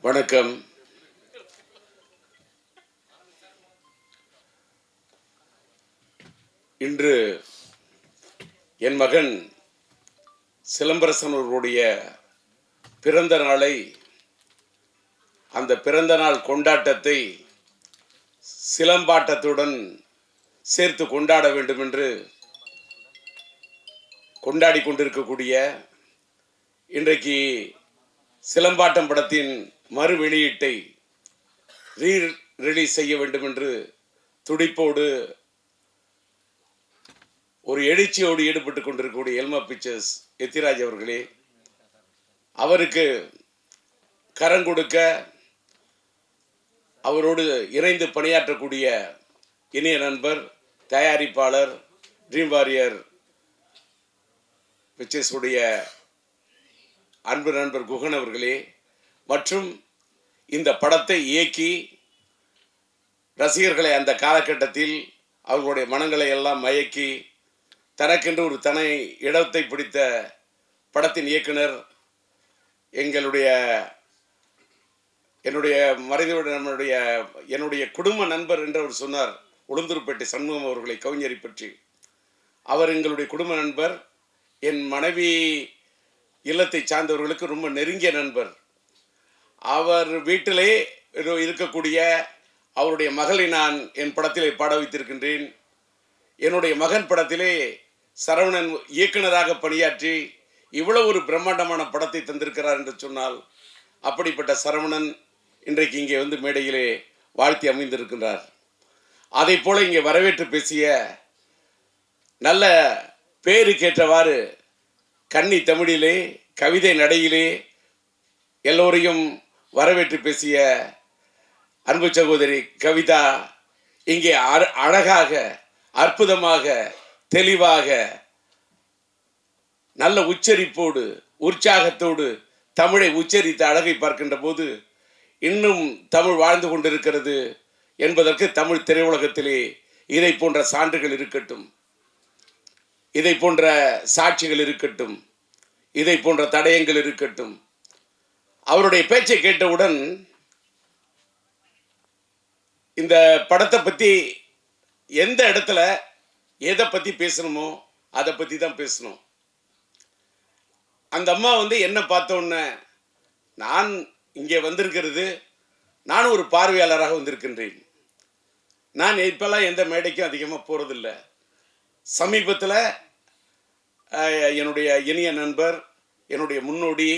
வணக்கம். இன்று என் மகன் சிலம்பரசன் அவர்களுடைய பிறந்த நாளை, அந்த பிறந்த நாள் கொண்டாட்டத்தை சிலம்பாட்டத்துடன் சேர்த்து கொண்டாட வேண்டும் என்று கொண்டாடி கொண்டிருக்கக்கூடிய இன்றைக்கு சிலம்பாட்டம் படத்தின் மறு வெளியீட்டை ரிலீஸ் செய்ய வேண்டும் என்று துடிப்போடு ஒரு எழுச்சியோடு ஈடுபட்டுக் கொண்டிருக்கக்கூடிய எல்மா பிக்சர்ஸ் எத்திராஜ் அவர்களே, அவருக்கு கரம் கொடுக்க அவரோடு இணைந்து பணியாற்றக்கூடிய இனிய நண்பர் தயாரிப்பாளர் ட்ரீம் வாரியர் பிக்சர்ஸ் உடைய அன்பு நண்பர் குகன் அவர்களே, மற்றும் இந்த படத்தை இயக்கி ரசிகர்களை அந்த காலகட்டத்தில் அவர்களுடைய மனங்களை எல்லாம் மயக்கி தனக்கென்று ஒரு தனி இடத்தை பிடித்த படத்தின் இயக்குனர் என்னுடைய குடும்ப நண்பர் என்று அவர் சொன்னார். உளுந்தூர்பேட்டை சண்முகம் அவர்களை, கவிஞரை பற்றி. அவர் எங்களுடைய குடும்ப நண்பர், என் மனைவி இல்லத்தை சார்ந்தவர்களுக்கு ரொம்ப நெருங்கிய நண்பர். அவர் வீட்டிலே இருக்கக்கூடிய அவருடைய மகளை நான் என் படத்திலே பாட வைத்திருக்கின்றேன். என்னுடைய மகன் படத்திலே சரவணன் இயக்குனராக பணியாற்றி இவ்வளவு ஒரு பிரம்மாண்டமான படத்தை தந்திருக்கிறார் என்று சொன்னால், அப்படிப்பட்ட சரவணன் இன்றைக்கு இங்கே வந்து மேடையிலே வாழ்த்தி அமைந்திருக்கின்றார். அதை போல இங்கே வரவேற்று பேசிய, நல்ல பேருக்கேற்றவாறு கன்னி தமிழிலே கவிதை நடையிலே எல்லோரையும் வரவேற்று பேசிய அன்பு சகோதரி கவிதா இங்கே அழகாக, அற்புதமாக, தெளிவாக, நல்ல உச்சரிப்போடு, உற்சாகத்தோடு தமிழை உச்சரித்த அழகை பார்க்கின்ற போது இன்னும் தமிழ் வாழ்ந்து கொண்டிருக்கிறது என்பதற்கு தமிழ் திரையுலகத்திலே இதை போன்ற சான்றுகள் இருக்கட்டும், இதை போன்ற சாட்சிகள் இருக்கட்டும், இதை போன்ற தடயங்கள் இருக்கட்டும். அவருடைய பேச்சை கேட்டவுடன் இந்த படத்தை பற்றி எந்த இடத்துல எதை பற்றி பேசணுமோ அதை பற்றி தான் பேசணும். அந்த அம்மா வந்து என்ன பார்த்தோன்னே, நான் இங்கே வந்திருக்கிறது, நான் ஒரு பார்வையாளராக வந்திருக்கின்றேன். நான் இப்போல்லாம் எந்த மேடைக்கும் அதிகமாக போகிறதில்லை. சமீபத்தில் என்னுடைய இனிய நண்பர், என்னுடைய முன்னோடி,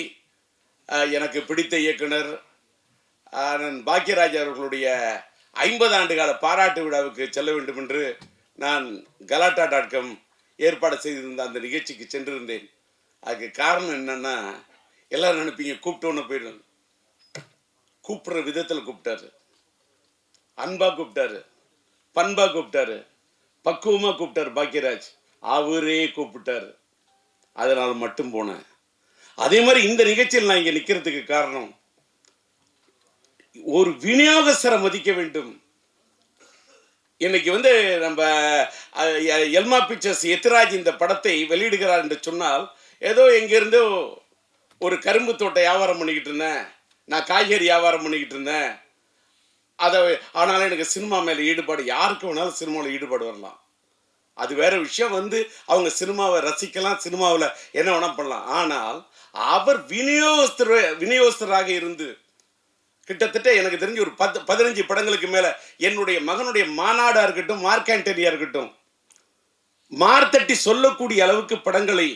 எனக்கு பிடித்த இயக்குனர் பாக்கியராஜ் அவர்களுடைய 50 ஆண்டு கால பாராட்டு விழாவுக்கு செல்ல வேண்டும் என்று நான் galatta.com ஏற்பாடு செய்திருந்த அந்த நிகழ்ச்சிக்கு சென்றிருந்தேன். அதுக்கு காரணம் என்னன்னா, எல்லாரும் நினைப்பீங்க கூப்பிட்டோன்னு போயிடும். கூப்பிடுற விதத்தில் கூப்பிட்டாரு, அன்பா கூப்பிட்டாரு, பண்பா கூப்பிட்டாரு, பக்குவமாக கூப்பிட்டாரு பாக்கியராஜ். அவரே கூப்பிட்டாரு, அதனால் மட்டும் போனேன். அதே மாதிரி இந்த நிகழ்ச்சியில் நான் இங்கே நிற்கிறதுக்கு காரணம், ஒரு விநியோகஸ்தரை மதிக்க வேண்டும். இன்னைக்கு வந்து நம்ம எல்மா பிக்சர்ஸ் எத்திராஜ் இந்த படத்தை வெளியிடுகிறார் என்று சொன்னால், ஏதோ எங்கேருந்தோ ஒரு கரும்பு தோட்டை வியாபாரம் பண்ணிக்கிட்டு இருந்தேன், நான் காய்கறி வியாபாரம் பண்ணிக்கிட்டு இருந்தேன், ஆனாலும் எனக்கு சினிமா மேலே ஈடுபாடு. யாருக்கு வேணாலும் சினிமாவில் ஈடுபாடு வரலாம், அது வேற விஷயம். வந்து அவங்க சினிமாவை ரசிக்கலாம், சினிமாவில் என்ன வேணா பண்ணலாம். ஆனால் அவர் விநியோகஸ்தராக இருந்து கிட்டத்தட்ட எனக்கு தெரிஞ்சு ஒரு 15 படங்களுக்கு மேலே, என்னுடைய மகனுடைய மாநாடாக இருக்கட்டும், மார்க் ஆண்டனியா இருக்கட்டும், மார்த்தட்டி சொல்லக்கூடிய அளவுக்கு படங்களை,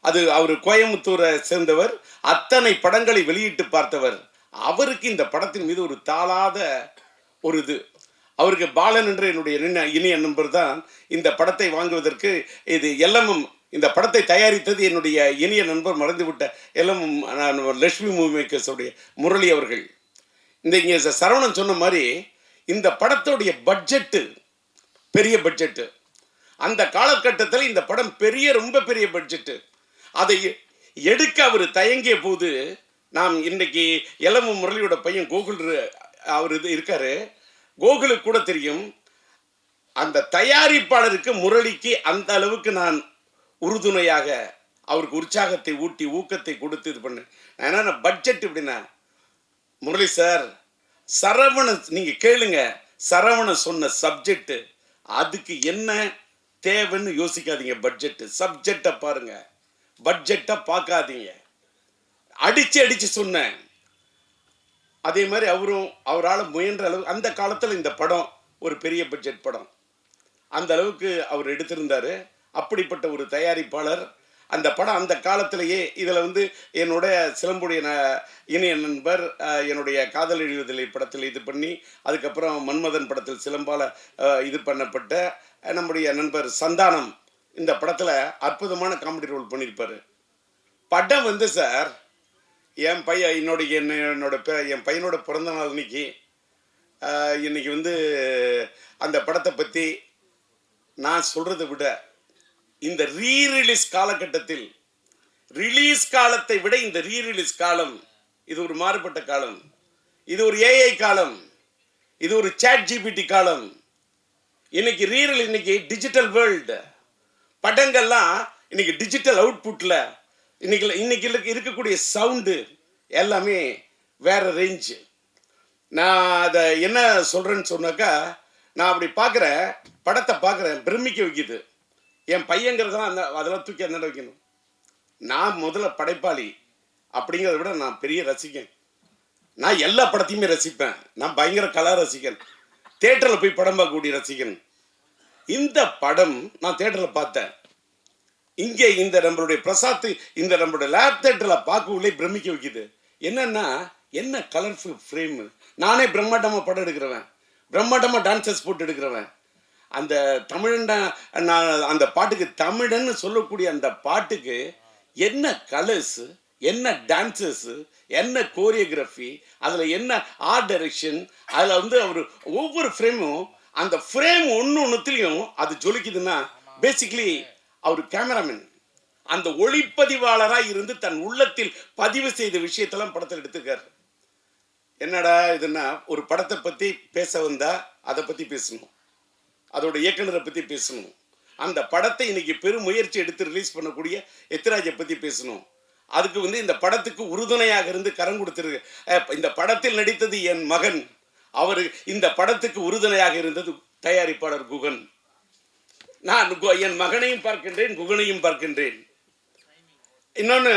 அது அவர் கோயம்புத்தூரை சேர்ந்தவர், அத்தனை படங்களை வெளியிட்டு பார்த்தவர். அவருக்கு இந்த படத்தின் மீது ஒரு தாளாத ஒரு இது. அவருக்கு பாலன் என்ற என்னுடைய இனிய நண்பர் தான் இந்த படத்தை வாங்குவதற்கு, இது எல்லமும் இந்த படத்தை தயாரித்தது என்னுடைய இனிய நண்பர், மறந்துவிட்ட எல்லமும் லட்சுமி மூவி மேக்கர்ஸுடைய முரளி அவர்கள். இந்த இங்கே சரவணன் சொன்ன மாதிரி இந்த படத்துடைய பட்ஜெட்டு பெரிய பட்ஜெட்டு. அந்த காலகட்டத்தில் இந்த படம் ரொம்ப பெரிய பட்ஜெட்டு. அதை எடுக்க அவர் தயங்கிய போது, நாம் இன்னைக்கு எல்லமு முரளியோட பையன் கோகுல் அவர் இது இருக்காரு, கோகுலுக்கு கூட தெரியும், அந்த தயாரிப்பாளருக்கு முரளிக்கு அந்த அளவுக்கு நான் உறுதுணையாக அவருக்கு உற்சாகத்தை ஊட்டி ஊக்கத்தை கொடுத்து இது பண்ணேன். ஏன்னா பட்ஜெட் எப்படின்னா, முரளி சார், சரவணன் நீங்க கேளுங்க, சரவணன் சொன்ன சப்ஜெக்ட், அதுக்கு என்ன தேவைன்னு யோசிக்காதீங்க. பட்ஜெட் சப்ஜெக்டை பாருங்க, பட்ஜெட்டை பார்க்காதீங்க. அடிச்சு அடிச்சு சொன்னேன். அதே மாதிரி அவரால் முயன்ற அளவு அந்த காலத்தில் இந்த படம் ஒரு பெரிய பட்ஜெட் படம், அந்த அளவுக்கு அவர் எடுத்திருந்தாரு. அப்படிப்பட்ட ஒரு தயாரிப்பாளர். அந்த படம் அந்த காலத்திலேயே இதில் வந்து என்னுடைய சிலம்புடைய இணைய நண்பர் என்னுடைய காதல் எழுதுதலை படத்தில் இது பண்ணி, அதுக்கப்புறம் மன்மதன் படத்தில் சிலம்பால் இது பண்ணப்பட்ட நம்முடைய நண்பர் சந்தானம் இந்த படத்தில் அற்புதமான காமெடி ரோல் பண்ணியிருப்பார். படம் வந்து சார், என் பையன் என் பையனோட பிறந்த நாள் இன்னைக்கு வந்து அந்த படத்தை பற்றி நான் சொல்கிறத விட, இந்த ரீரிலீஸ் காலகட்டத்தில், ரிலீஸ் காலத்தை விட இந்த ரீரிலீஸ் காலம் இது ஒரு மாறுபட்ட காலம். இது ஒரு ஏஐ காலம், இது ஒரு சாட் ஜிபிடி காலம். இன்னைக்கு டிஜிட்டல் வேர்ல்டு. படங்கள்லாம் இன்னைக்கு டிஜிட்டல் அவுட்புட்ல இன்னைக்கு இருக்கக்கூடிய சவுண்டு எல்லாமே வேற ரேஞ்சு. நான் அதை என்ன சொல்றேன்னு சொன்னாக்கா, நான் அப்படி பார்க்குறேன், படத்தை பார்க்குறேன், பிரமிக்க வைக்குது. என் பையங்கிறதெல்லாம் அதெல்லாம் தூக்கி அந்த வைக்கணும். நான் முதல்ல படைப்பாளி அப்படிங்கிறத விட நான் பெரிய ரசிகன். நான் எல்லா படத்தையுமே ரசிப்பேன். நான் பயங்கர கலா ரசிகன், தேட்டரில் போய் படம் பார்க்கக்கூடிய ரசிகன். இந்த படம் நான் தேட்டரில் பார்த்தேன். இங்கே இந்த நம்மளுடைய பிரசாத் இந்த நம்மளுடைய லேப் தேட்டரில் பார்க்கவுள்ளே பிரமிக்க வைக்குது. என்னன்னா, என்ன கலர்ஃபுல் ஃப்ரேமு. நானே பிரம்மாண்டமாக படம் எடுக்கிறவன், பிரம்மாண்டமாக டான்சர்ஸ் போட்டு எடுக்கிறவன். அந்த தமிழன் அந்த பாட்டுக்கு, தமிழன்னு சொல்லக்கூடிய அந்த பாட்டுக்கு என்ன கலர்ஸு, என்ன டான்சர்ஸு, என்ன கோரியோகிராஃபி, அதில் என்ன ஆர்ட் டைரக்ஷன், அதில் வந்து அவர் ஒவ்வொரு ஃப்ரேமும், அந்த ஃப்ரேம் ஒன்றுத்தையும் அது ஜொலிக்குதுன்னா பேசிக்லி அவர் கேமராமேன், அந்த ஒளிப்பதிவாளராக இருந்து தன் உள்ளத்தில் பதிவு செய்த விஷயத்தெல்லாம் படத்தில் எடுத்துக்கார். என்னடா இதுன்னா, ஒரு படத்தை பற்றி பேச வந்தா அதை பற்றி பேசணும், அதோட இயக்குனரை பற்றி பேசணும், அந்த படத்தை இன்னைக்கு பெரும் முயற்சி எடுத்து ரிலீஸ் பண்ணக்கூடிய எத்திராஜை பற்றி பேசணும். அதுக்கு வந்து இந்த படத்துக்கு உறுதுணையாக இருந்து கரம் கொடுத்துருக்கு. இந்த படத்தில் நடித்தது என் மகன், அவர் இந்த படத்துக்கு உறுதுணையாக இருந்தது தயாரிப்பாளர் குகன். நான் என் மகனையும் பார்க்கின்றேன், குகனையும் பார்க்கின்றேன். இன்னொன்று,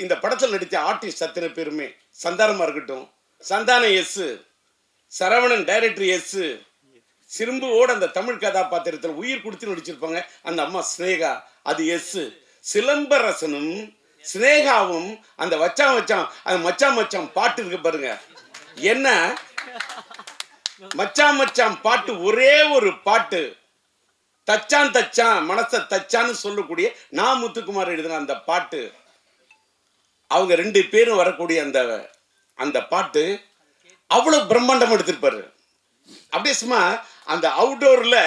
இந்த படத்தில் நடித்த ஆர்டிஸ்ட் அத்தனை பேருமே, சந்தானமாக இருக்கட்டும், Santhanam yes, Saravanan director yes, சிறும்புவோடு அந்த தமிழ் கதாபாத்திரத்தில் உயிர் கொடுத்து நடிச்சிருப்பாங்க அந்த அம்மா ஸ்னேகா, அது எஸ். சிலம்பரசனும் ஸ்னேகாவும் அந்த அந்த மச்சான் பாட்டு இருக்கு பாருங்க, என்ன மச்சான் பாட்டு, ஒரே ஒரு பாட்டு, தச்சான் மனசை தச்சான்னு சொல்லக்கூடிய நான் முத்துக்குமார் எழுதின அந்த பாட்டு, அவங்க ரெண்டு பேரும் வரக்கூடிய அந்த பாட்டு அவ்வளவு பிரம்மாண்டம் எடுத்திருப்பாரு. அப்படியே சும்மா அந்த அவுட்டோர்ல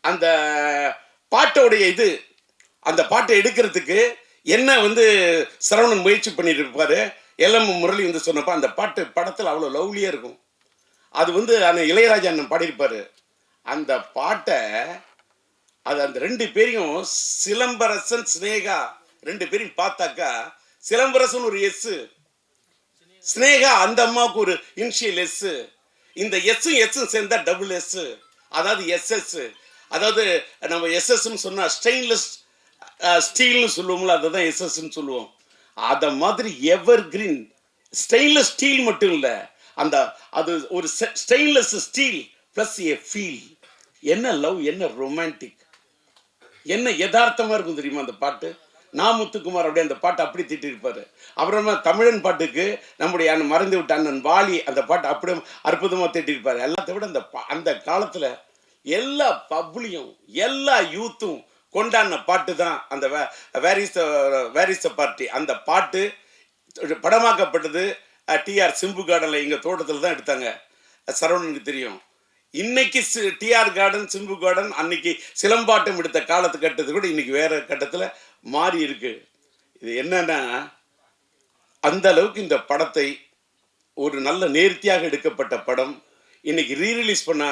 அந்த பாட்டோடைய அந்த பாட்டை எடுக்கிறதுக்கு என்ன வந்து சரவணன் முயற்சி பண்ணிட்டு இருப்பாரு. எல்எம் முரளி வந்து சொன்னப்ப அந்த பாட்டு படத்தில் அவ்வளோ லவ்லியா இருக்கும். அது வந்து அந்த இளையராஜா அண்ணன் பாடியிருப்பாரு. அந்த பாட்டை அந்த ரெண்டு பேரையும், சிலம்பரசன் ஸ்னேகா ரெண்டு பேரையும் பார்த்தாக்கா, சிலம்பரசன் ஒரு எஸ், ஸ்னேகா அந்த அம்மாவுக்கு ஒரு இனிஷியல் எஸ். இந்த எஸ் சேர்ந்தா டபுள் எஸ், அதாவது எஸ்எஸ். அதாவது நம்ம எஸ்எஸ்ன்னு சொன்னா ஸ்டெயின்லெஸ் ஸ்டீல்னு சொல்லுவோம்ல, அதை தான் எஸ்எஸ்ன்னு சொல்லுவோம். அதை மாதிரி எவர் கிரீன் ஸ்டெயின்லெஸ் ஸ்டீல் மட்டும் இல்லை, அது ஒரு stainless steel plus A feel. என்ன லவ், என்ன ரொமான்டிக், என்ன யதார்த்தமா இருக்கும் தெரியுமா அந்த பாட்டு. நான் முத்துக்குமார் அப்படியே அந்த பாட்டை அப்படி திட்டிருப்பாரு. அப்புறமா தமிழன் பாட்டுக்கு நம்முடைய மறந்து விட்ட அண்ணன் வாலி அந்த பாட்டை அப்படியே அற்புதமாக திட்டிருப்பாரு. எல்லாத்த விட அந்த காலத்தில் எல்லா பப்ளியும் எல்லா யூத்தும் கொண்டாடின பாட்டு தான் அந்த வேர் இஸ் த பார்ட்டி. அந்த பாட்டு படமாக்கப்பட்டது டிஆர் சிம்பு கார்டனில், எங்கள் தோட்டத்தில் தான் எடுத்தாங்க. சரவணனுக்கு தெரியும். இன்னைக்கு டிஆர் கார்டன், சிம்பு கார்டன், அன்னைக்கு சிலம்பாட்டம் எடுத்த காலத்து கட்டத்தை கூட இன்னைக்கு வேற கட்டத்தில் மாறி இருக்கு. இது என்னன்னா, அந்த அளவுக்கு இந்த படத்தை ஒரு நல்ல நேர்த்தியாக எடுக்கப்பட்ட படம் இன்னைக்கு ரீரிலீஸ் பண்ணா,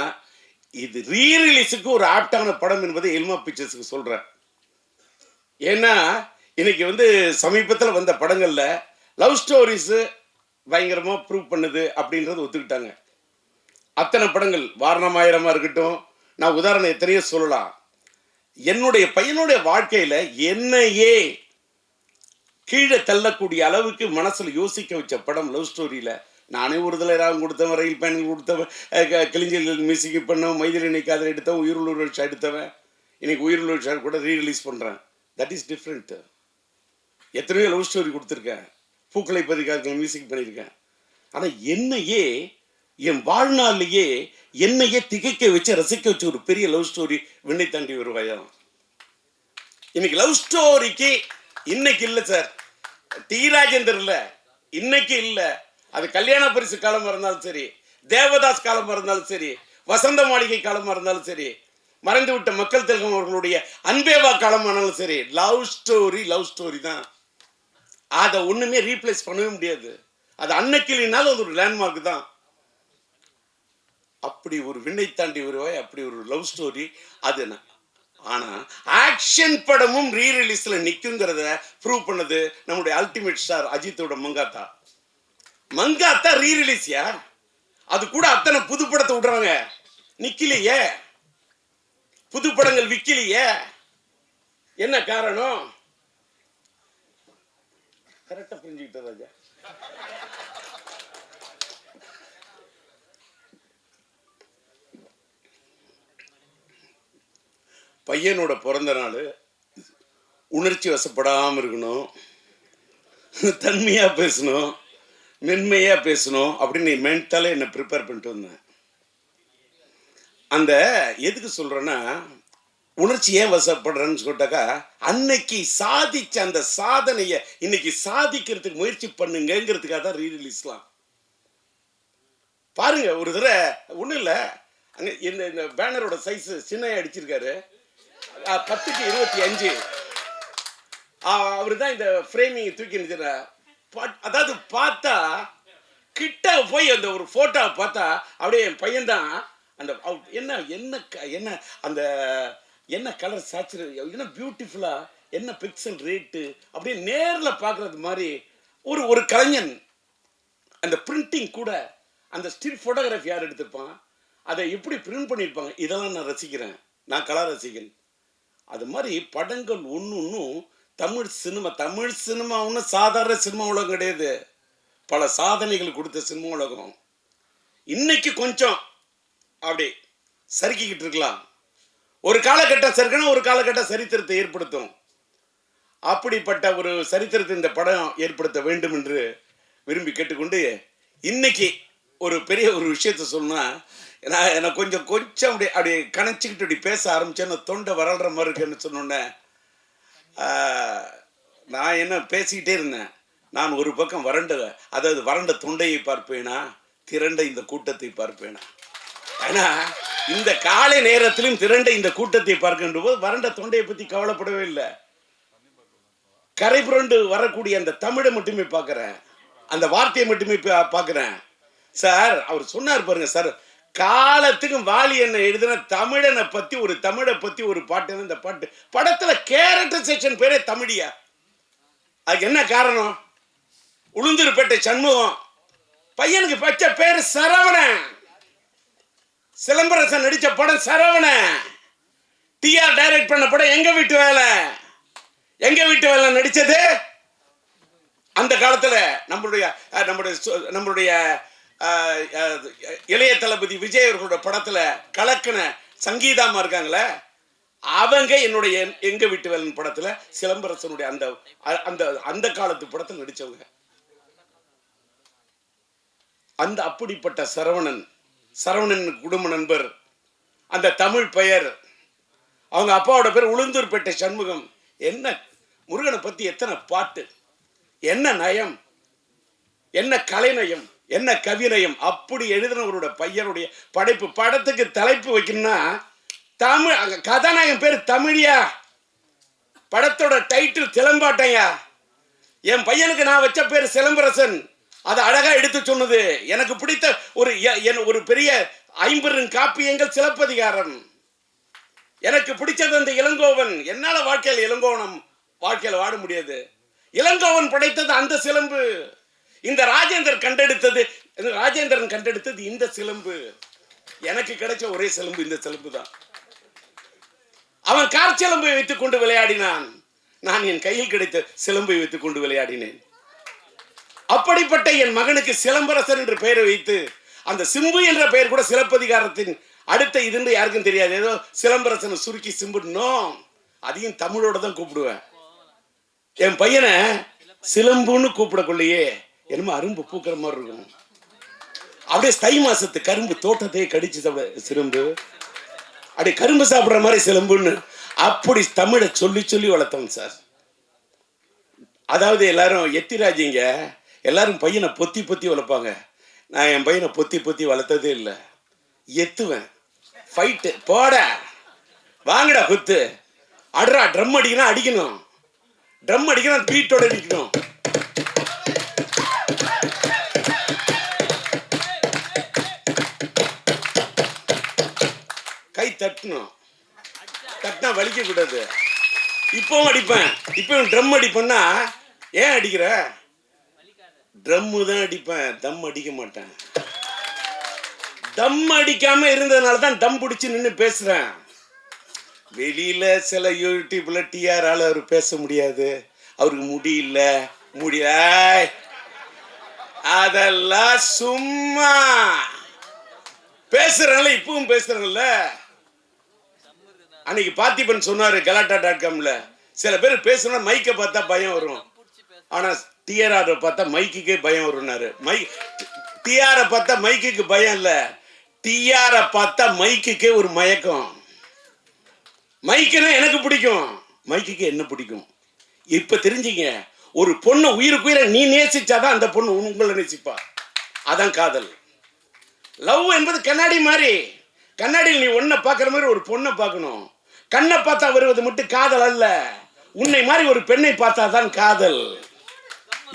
இது ரீரிலீஸுக்கு ஒரு ஆப்டான படம் என்பதை எல்மா பிக்சர்ஸுக்கு சொல்றேன். ஏன்னா இன்னைக்கு வந்து சமீபத்தில் வந்த படங்கள்ல லவ் ஸ்டோரிஸ் பயங்கரமா ப்ரூவ் பண்ணுது அப்படின்றது ஒத்துக்கிட்டாங்க. அத்தனை படங்கள் வாரணமாயிரமா இருக்கட்டும், நான் உதாரணம் எத்தனையோ சொல்லலாம். என்னுடைய பையனுடைய வாழ்க்கையில என்னையே கீழே தள்ளக்கூடிய அளவுக்கு மனசுல யோசிக்க வச்ச படம் லவ் ஸ்டோரியில. நானே ஒரு தடவை ராகம் கொடுத்தவன், ரயில் பயணங்கள் கொடுத்தவன், கிளிஞ்சல் மியூசிக் பண்ணவன், மைதிலி காதல் எடுத்தவன், உயிருள்ள விஷயம் எடுத்தவன். இன்னைக்கு உயிருள்ள விஷயம் கூட ரீரிலீஸ் பண்றேன். That is different. எத்தனையோ லவ் ஸ்டோரி கொடுத்துருக்கேன், பூக்களை பதிக்காக மியூசிக் பண்ணியிருக்கேன். ஆனால் என்னையே என் வாழ்நாளிலேயே என்னையே திகைக்க வச்சு ரசிக்க வச்ச ஒரு பெரிய லவ் ஸ்டோரி விண்ணை தாண்டி வருவாயா. இன்னைக்கு லவ் ஸ்டோரிக்கு இன்னைக்கு இல்லை சார், டி ராஜேந்தர் இல்லை, இன்னைக்கு இல்லை. அது கல்யாண பரிசு காலமாக இருந்தாலும் சரி, தேவதாஸ் காலமாக இருந்தாலும் சரி, வசந்த மாளிகை காலமாக இருந்தாலும் சரி, மறைந்து விட்ட மக்கள் திலகம் அவர்களுடைய அன்பேவா காலமானாலும் சரி, லவ் ஸ்டோரி தான். அதை ஒண்ணுமே ரீப்ளேஸ் பண்ணவே முடியாது. அது அன்னைக்கு இல்லைனாலும் அது ஒரு லேண்ட்மார்க் தான். அப்படி ஒரு விண்ணை தாண்டி வருவாய், அப்படி ஒரு லவ் ஸ்டோரி அது. ஆனா ஆக்ஷன் படமும் ரீ ரிலீஸ்ல நிக்குங்கிறத ப்ரூவ் பண்ணது நம்முடைய அல்டிமேட் ஸ்டார் அஜித்தோட மங்காத்தா ரீ ரிலீஸ்யா. அது கூட அத்தனை புது படத்தை விடுறாங்க, நிக்கலையே, புது படங்கள் விக்கலையே. என்ன காரணம்? கரெக்டா புரிஞ்சுக்கிட்ட ராஜா. பையனோட பிறந்த நாள், உணர்ச்சி வசப்படாமல் இருக்கணும், தன்மையாக பேசணும், மென்மையாக பேசணும் அப்படின்னு மென்டலாக என்னை ப்ரிப்பேர் பண்ணிட்டு வந்தேன். அந்த எதுக்கு சொல்கிறேன்னா, உணர்ச்சி ஏன் வசப்படுறேன்னு சொல்லிட்டாக்கா, அன்னைக்கு சாதிச்ச அந்த சாதனையை இன்னைக்கு சாதிக்கிறதுக்கு முயற்சி பண்ணுங்கிறதுக்காக தான் ரீ ரிலீஸ்லாம். பாருங்க, ஒரு தடவை ஒன்றும் இல்லை, அங்கே இந்த பேனரோட சைஸ் சின்ன அடிச்சிருக்காரு, 10:25. அவரு தான் இந்த ஃப்ரேமிங் தூக்கி நிற்கிற. அதாவது பார்த்தா கிட்ட போய் அந்த ஒரு போட்டோவை பார்த்தா அப்படியே என் பையன் தான் அந்த என்ன என்ன என்ன அந்த என்ன கலர் சேச்சுரேட், என்ன பியூட்டிஃபுல்லா, என்ன பிக்சல் ரேட்டு, அப்படியே நேரில் பார்க்கறது மாதிரி ஒரு கலைஞன். அந்த பிரிண்டிங் கூட, அந்த ஸ்டில் ஃபோட்டோகிராஃபி யார் எடுத்திருப்பான், அதை எப்படி பிரிண்ட் பண்ணியிருப்பாங்க, இதெல்லாம் நான் ரசிக்கிறேன். நான் கலா ரசிகன். அது மாதிரி படங்கள் ஒன்றும் தமிழ் சினிமா ஒன்றும் சாதாரண சினிமா உலகம் கிடையாது. பல சாதனைகள் கொடுத்த சினிமா உலகம். இன்னைக்கு கொஞ்சம் அப்படி சறுக்கிக்கிட்டு இருக்கலாம். ஒரு காலகட்டம் சறுக்கணும், ஒரு காலகட்டம் சரித்திரத்தை ஏற்படுத்தும். அப்படிப்பட்ட ஒரு சரித்திரத்தை இந்த படம் ஏற்படுத்த வேண்டும் என்று விரும்பி கேட்டுக்கொண்டு, இன்னைக்கு ஒரு பெரிய ஒரு விஷயத்த சொன்னா, எனக்கு கொஞ்சம் அப்படி கணச்சிக்கிட்டு அப்படி பேச ஆரம்பிச்சேன்னு தொண்டை வரல்ற மாதிரி இருக்குன்னு சொன்னோன்னே, நான் என்ன பேசிக்கிட்டே இருந்தேன். நான் ஒரு பக்கம் வறண்ட தொண்டையை பார்ப்பேனா, திரண்ட இந்த கூட்டத்தை பார்ப்பேனா. ஏன்னா இந்த காலை நேரத்திலும் திரண்ட இந்த கூட்டத்தை பார்க்கின்ற போது வறண்ட தொண்டையை பற்றி கவலைப்படவே இல்லை. கரை புரண்டு வரக்கூடிய அந்த தமிழை மட்டுமே பார்க்குறேன், அந்த வார்த்தையை மட்டுமே பார்க்குறேன். சார் அவர் சொன்னார் பாருங்க சார், காலத்துக்கும் வாலி என்ன எழுதின தமிழனை பத்தி ஒரு பாட்டு. இந்த பாட்டு படத்துல கேரக்டர் செக்ஷன் பேரே தமிழியா. அதுக்கு என்ன காரணம்? உளுந்தூர்பேட்டை சண்முகம் பையனுக்கு பச்சை பேரு சரவணன். சிலம்பரசன் நடிச்ச படம் சரவணன். டிஆர் டைரக்ட் பண்ண படம் எங்க வீட்டு வேலை நடிச்சது. அந்த காலத்துல நம்மளுடைய இளைய தளபதி விஜய் அவர்களோட படத்துல கலக்கன சங்கீதாமா இருக்காங்களே, அவங்க என்னுடைய எங்க வீட்டு வேலன் படத்துல சிலம்பரசனுடைய அந்த காலத்து படத்தில் நடிச்சவங்க. அந்த அப்படிப்பட்ட சரவணன் குடும்ப நண்பர், அந்த தமிழ் பெயர், அவங்க அப்பாவோட பேர் உளுந்தூர்பேட்டை சண்முகம். என்ன முருகனை பத்தி எத்தனை பாட்டு, என்ன நயம், என்ன கலைநயம், என்ன கவிநயம். அப்படி எழுதினவரோட பையனுடைய படைப்பு. படத்துக்கு தலைப்பு வைக்கணும்னா தமிழ், கதாநாயகன் பேர் தமிழியா, படத்தோட டைட்டில் சிலம்பாட்டையா. என் பையனுக்கு நான் வச்ச பேர் சிலம்பரசன். அதை அழகா எடுத்து சொன்னது எனக்கு பிடித்த ஒரு பெரிய 50 காப்பியங்கள் சிலப்பதிகாரம். எனக்கு பிடிச்சது அந்த இளங்கோவன். என்னால வாழ்க்கையில் இளங்கோவன் வாழ்க்கையில் வாட முடியாது. இளங்கோவன் படைத்தது அந்த சிலம்பு. இந்த ராஜேந்திரன் கண்டெடுத்தது இந்த சிலம்பு. எனக்கு கிடைச்ச ஒரே சிலம்பு இந்த சிலம்பு தான். அவன் காற்சிலம்பை வைத்துக் கொண்டு விளையாடினான், நான் என் கையில் கிடைத்த சிலம்பை வைத்துக் கொண்டு விளையாடினேன். அப்படிப்பட்ட என் மகனுக்கு சிலம்பரசன் என்று பெயரை வைத்து, அந்த சிம்பு என்ற பெயர் கூட சிலப்பதிகாரத்தின் அடுத்த இதுன்னு யாருக்கும் தெரியாது. ஏதோ சிலம்பரசனை சுருக்கி சிம்புனோ, அதையும் தமிழோட தான் கூப்பிடுவேன். என் பையனை சிலம்புன்னு கூப்பிடக்குள்ளேயே என்னமோ அரும்பு பூக்கிற மாதிரி இருக்கும். அப்படியே தை மாசத்து கரும்பு தோட்டத்தையே கடிச்சு சிலம்பு, அப்படியே கரும்பு சாப்பிட்ற மாதிரி சிலம்புன்னு அப்படி தமிழை சொல்லி சொல்லி வளர்த்தவன் சார். அதாவது எல்லாரும் எத்திராஜிங்க எல்லாரும் பையனை பொத்தி பொத்தி வளர்ப்பாங்க. நான் என் பையனை பொத்தி பொத்தி வளர்த்ததே இல்லை. எத்துவேன், ஃபைட்டு, போட வாங்கடா குத்து, அடுறா, ட்ரம் அடிக்கணும், அடிக்கணும், ட்ரம் அடிக்கணும், பீட்டோட அடிக்கணும். கை தட்டணும், தட்டினா வலிக்க கூடாது. இப்பவும் அடிப்பேன், இப்பவும் ட்ரம் அடிப்பேன்னா, ஏன் அடிக்கிற? ட்ரம்மு தான் அடிப்பேன், தம் அடிக்க மாட்டேன். தம் அடிக்காம இருந்ததுனால தான் தம் பிடிச்சு நின்று பேசுறேன். வெளியில சில யூடியூப்ல டிஆரால அவர் பேச முடியாது, அவருக்கு முடியல, அதெல்லாம் சும்மா பேசுறேன்ல, இப்பவும் பேசுறேன்ல. அன்னைக்கு பார்த்திபன் சொன்னாரு கலாட்டா.comல, சில பேர் பேசுனா மைக்கை பார்த்தா பயம் வரும், ஆனா டிஆர் பார்த்தா மைக்குக்கே பயம் வரும்னாரு. டிஆரை பார்த்தா மைக்குக்கு பயம் இல்ல, டிஆரை பார்த்தா மைக்குக்கே ஒரு மயக்கம். மைக்குன்னா எனக்கு பிடிக்கும், மைக்குக்கு என்ன பிடிக்கும். இப்ப தெரிஞ்சுங்க, ஒரு பொண்ணு உயிருக்குயிர நீ நேசிச்சாதான் அந்த பொண்ணு உங்களை நேசிப்பா. அதான் காதல். லவ் என்பது கண்ணாடி மாதிரி. கண்ணாடியில் நீ ஒன்ன பார்க்குற மாதிரி ஒரு பொண்ணை பார்க்கணும். கண்ணை பார்த்தா வருவது மட்டும் காதல் அல்ல, உன்னை மாதிரி ஒரு பெண்ணை பார்த்தா தான் காதல்.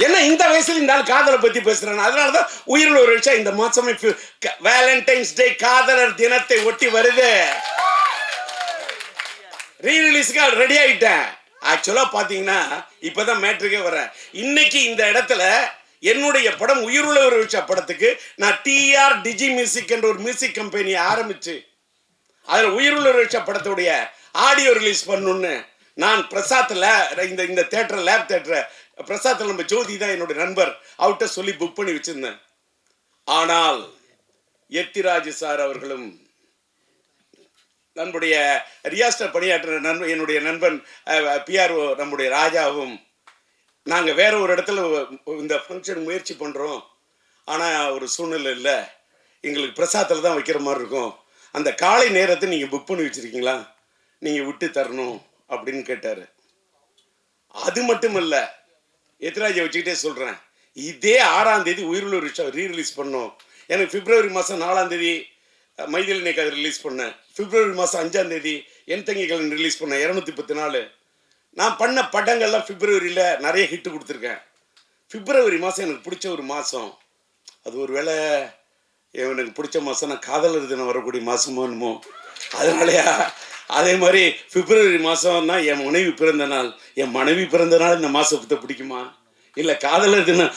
என்ன இந்த வயசுல இந்த ஆள் காதலை பத்தி பேசுறான். அதனாலதான் உயிரில் ஒரு விஷயம் இந்த மாசமே வேலண்டைன்ஸ் டே காதலர் தினத்தை ஒட்டி வருது. ரீரிலீஸ்க்கு ரெடி ஆயிட்டேன். ஆக்சுவலா பாத்தீங்கன்னா இப்பதான் மேட்ருக்கே வரேன். இன்னைக்கு இந்த இடத்துல என்னுடைய படம் உயிருள்ள ஒரு விஷயம் படத்துக்கு நான் டிஆர் டிஜி மியூசிக் என்ற ஒரு மியூசிக் கம்பெனியை ஆரம்பிச்சு அதுல உயிருள்ள ஒரு விஷயம் படத்துடைய ஆடியோ ரிலீஸ் பண்ணணும்னு நான் பிரசாத்ல இந்த தேட்டர் லேப் தேட்டர் பிரசாத்ல நம்ம ஜோதி தான் என்னுடைய நண்பர், அவர்கிட்ட சொல்லி புக் பண்ணி வச்சிருந்தேன். ஆனால் எத்திராஜ் சார் அவர்களும் நம்முடைய ரியாஸ்டர் பணியாற்ற என்னுடைய நண்பன் பிஆர்ஓ நம்முடைய ராஜாவும் நாங்கள் வேற ஒரு இடத்துல இந்த ஃபங்க்ஷன் முயற்சி பண்ணுறோம், ஆனால் ஒரு சூழ்நிலை இல்லை, எங்களுக்கு பிரசாத்தில் தான் வைக்கிற மாதிரி இருக்கும், அந்த காலை நேரத்தை நீங்கள் புக் பண்ணி வச்சுருக்கீங்களா, நீங்கள் விட்டு தரணும் அப்படின்னு கேட்டார். அது மட்டும் இல்லை, எத்திராஜை வச்சுக்கிட்டே சொல்கிறேன், இதே 6ஆம் தேதி உயிருள்ள ஒரு விஷயம் ரீரிலீஸ் பண்ணோம். எனக்கு பிப்ரவரி மாதம் 4ஆம் தேதி மைதிலி நேக்காக ரிலீஸ் பண்ணேன், பிப்ரவரி மாதம் 5ஆம் தேதி என் தங்கிகள் ரிலீஸ் பண்ணேன். 210 நான் பண்ண படங்கள்லாம் பிப்ரவரியில் நிறைய ஹிட்டு கொடுத்துருக்கேன். பிப்ரவரி மாதம் எனக்கு பிடிச்ச ஒரு மாதம். அது ஒரு வேளை எனக்கு பிடிச்ச மாதம் நான் காதலர் தினம் வரக்கூடிய மாதமோ என்னமோ, அதனாலயா. அதே மாதிரி பிப்ரவரி மாதம்னா என் மனைவி பிறந்த நாள். என் மனைவி பிறந்த நாள் இந்த மாதத்தை பிடிக்குமா, இல்லை காதலர் தினம்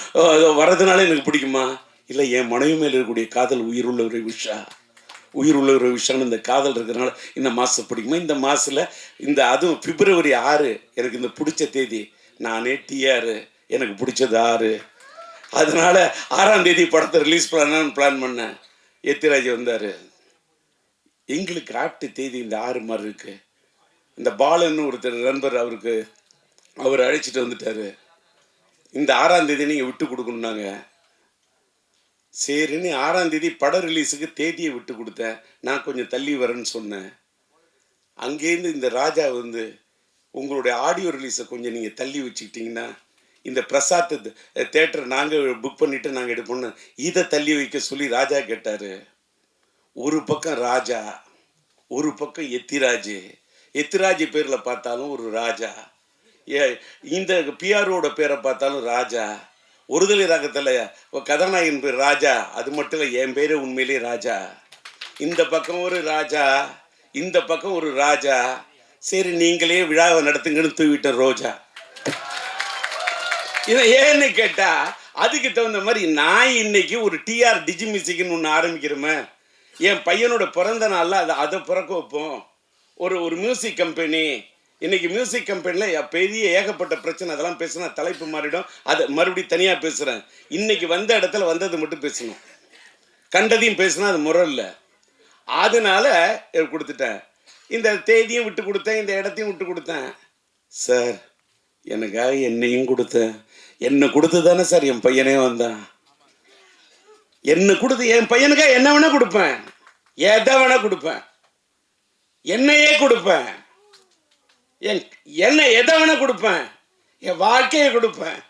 வர்றதுனால எனக்கு பிடிக்குமா, இல்லை என் மனைவி மேலே இருக்கக்கூடிய காதல் உயிருள்ள ஒரு விஷயம், உயிருள்ள ஒரு விஷயம், இந்த காதல் இருக்கிறதுனால இந்த மாதம் பிடிக்குமா. இந்த மாதத்தில் இந்த அதுவும் பிப்ரவரி 6 எனக்கு இந்த பிடிச்ச தேதி. நானே டிஆர், எனக்கு பிடிச்சது 6, அதனால 6ஆம் தேதி படத்தை ரிலீஸ் பண்ணலான்னு பிளான் பண்ணேன். எத்திராஜ் வந்தார். எங்களுக்கு ஆப்ட் தேதி இந்த 6 மாதிரி இருக்கு. இந்த பாலன்னு ஒருத்தர் நண்பர், அவர் அழைச்சிட்டு வந்துட்டாரு. இந்த 6ஆம் தேதி நீங்கள் விட்டு கொடுக்கணுன்னாங்க. சரின்னு 6ஆம் தேதி படம் ரிலீஸுக்கு தேதியை விட்டு கொடுத்தேன். நான் கொஞ்சம் தள்ளி வரேன்னு சொன்னேன். அங்கேருந்து இந்த ராஜா வந்து உங்களுடைய ஆடியோ ரிலீஸை கொஞ்சம் நீங்கள் தள்ளி வச்சுக்கிட்டிங்கன்னா இந்த பிரசாத் தேட்டர் நாங்கள் புக் பண்ணிவிட்டு நாங்கள் எடுப்போம்னு இதை தள்ளி வைக்க சொல்லி ராஜா கேட்டார். ஒரு பக்கம் ராஜா, ஒரு பக்கம் எத்திராஜ் பேரில் பார்த்தாலும் ஒரு ராஜா, இந்த பிஆரோட பேரை பார்த்தாலும் ராஜா, ஒருதலை ராகத்தில் கதாநாயகன் பேர் ராஜா, அது மட்டும் இல்லை என் பேரே உண்மையிலே ராஜா. இந்த பக்கம் ஒரு ராஜா, இந்த பக்கம் ஒரு ராஜா. சரி நீங்களே விழாவை நடத்துங்கன்னு தூவிட்ட ரோஜா. இதை ஏன்னு கேட்டா அதுக்கு தகுந்த மாதிரி நான் இன்னைக்கு ஒரு டிஆர் டிஜி மியூசிக்னு ஒன்று ஆரம்பிக்கிறோமே, என் பையனோட பிறந்த நாளில் அதை பிறக்க வைப்போம். ஒரு மியூசிக் கம்பெனி, இன்னைக்கு மியூசிக் கம்பெனியில் பெரிய ஏகப்பட்ட பிரச்சனை, அதெல்லாம் பேசுனா தலைப்பு மாறிடும். அதை மறுபடியும் தனியாக பேசுகிறேன். இன்னைக்கு வந்த இடத்துல வந்தது மட்டும் பேசணும், கண்டதையும் பேசுனா அது முறை இல்லை. அதனால கொடுத்துட்டேன். இந்த தேதியும் விட்டு கொடுத்தேன், இந்த இடத்தையும் விட்டு கொடுத்தேன். சார் எனக்காக என்னையும் கொடுத்தேன். என்னை கொடுத்து தானே சார் என் பையனே வந்தான். என்ன கொடுத்து என் பையனுக்காக என்ன வேணா கொடுப்பேன், எதை வேணா கொடுப்பேன், என்னையே கொடுப்பேன், என்ன எதை வேணா கொடுப்பேன், என் வாழ்க்கையை கொடுப்பேன்.